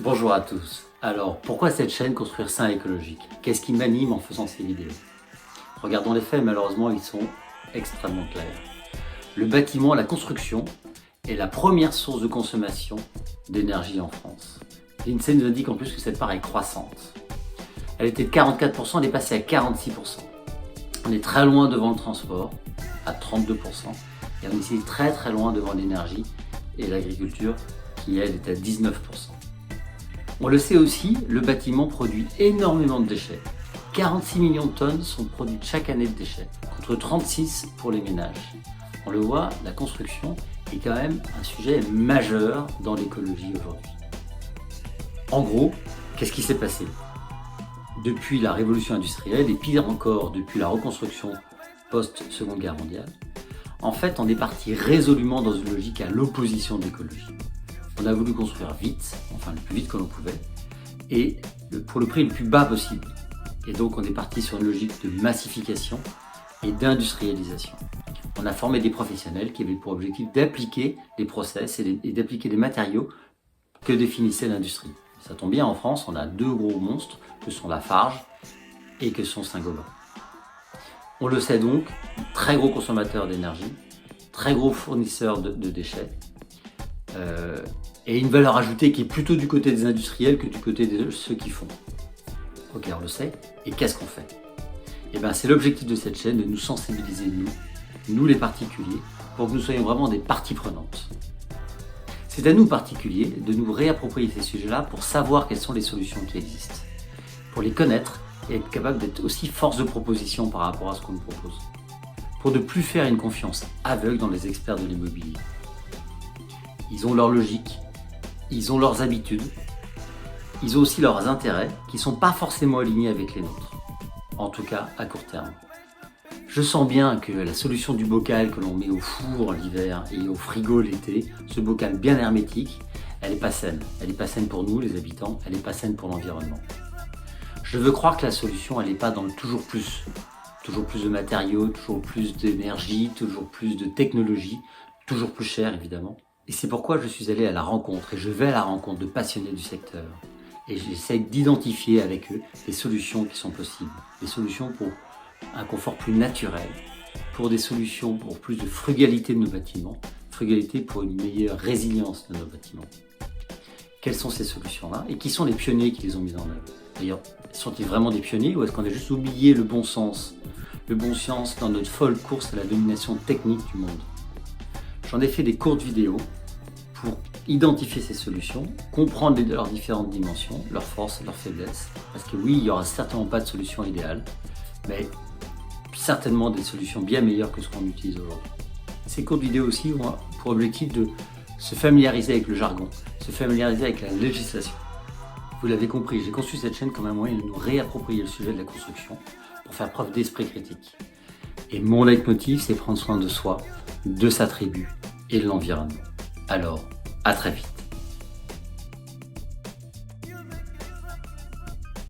Bonjour à tous. Alors, pourquoi cette chaîne Construire sain et écologique? Qu'est-ce qui m'anime en faisant ces vidéos? Regardons les faits, malheureusement, ils sont extrêmement clairs. Le bâtiment, la construction, est la première source de consommation d'énergie en France. L'INSEE nous indique en plus que cette part est croissante. Elle était de 44%, elle est passée à 46%. On est très loin devant le transport, à 32%, et on est aussi très très loin devant l'énergie et l'agriculture, qui elle est à 19%. On le sait aussi, le bâtiment produit énormément de déchets. 46 millions de tonnes sont produites chaque année de déchets, contre 36 pour les ménages. On le voit, la construction est quand même un sujet majeur dans l'écologie aujourd'hui. En gros, qu'est-ce qui s'est passé? Depuis la révolution industrielle, et pire encore depuis la reconstruction post-Seconde Guerre mondiale, en fait, on est parti résolument dans une logique à l'opposition de l'écologie. On a voulu construire vite, enfin le plus vite que l'on pouvait, et pour le prix le plus bas possible. Et donc on est parti sur une logique de massification et d'industrialisation. On a formé des professionnels qui avaient pour objectif d'appliquer les process et d'appliquer les matériaux que définissait l'industrie. Ça tombe bien, en France, on a deux gros monstres, que sont Lafarge et que sont Saint-Gobain. On le sait donc, très gros consommateur d'énergie, très gros fournisseur de déchets, et une valeur ajoutée qui est plutôt du côté des industriels que du côté de ceux qui font. Ok, on le sait. Et qu'est-ce qu'on fait? Eh bien, c'est l'objectif de cette chaîne, de nous sensibiliser, nous les particuliers, pour que nous soyons vraiment des parties prenantes. C'est à nous particuliers de nous réapproprier ces sujets-là pour savoir quelles sont les solutions qui existent, pour les connaître et être capable d'être aussi force de proposition par rapport à ce qu'on nous propose, pour ne plus faire une confiance aveugle dans les experts de l'immobilier. Ils ont leur logique, ils ont leurs habitudes, ils ont aussi leurs intérêts qui ne sont pas forcément alignés avec les nôtres, en tout cas à court terme. Je sens bien que la solution du bocal que l'on met au four l'hiver et au frigo l'été, ce bocal bien hermétique, elle n'est pas saine. Elle n'est pas saine pour nous les habitants, elle n'est pas saine pour l'environnement. Je veux croire que la solution elle n'est pas dans le toujours plus de matériaux, toujours plus d'énergie, toujours plus de technologie, toujours plus cher évidemment. Et c'est pourquoi je suis allé à la rencontre et je vais à la rencontre de passionnés du secteur. Et j'essaie d'identifier avec eux des solutions qui sont possibles. Des solutions pour un confort plus naturel, pour des solutions pour plus de frugalité de nos bâtiments, frugalité pour une meilleure résilience de nos bâtiments. Quelles sont ces solutions-là et qui sont les pionniers qui les ont mises en œuvre? D'ailleurs, sont-ils vraiment des pionniers ou est-ce qu'on a juste oublié le bon sens dans notre folle course à la domination technique du monde? J'en ai fait des courtes vidéos pour identifier ces solutions, comprendre leurs différentes dimensions, leurs forces et leurs faiblesses. Parce que oui, il n'y aura certainement pas de solution idéale, mais certainement des solutions bien meilleures que ce qu'on utilise aujourd'hui. Ces courtes vidéos aussi ont pour objectif de se familiariser avec le jargon, se familiariser avec la législation. Vous l'avez compris, j'ai conçu cette chaîne comme un moyen de nous réapproprier le sujet de la construction pour faire preuve d'esprit critique. Et mon leitmotiv, c'est prendre soin de soi, de sa tribu et de l'environnement. Alors, à très vite.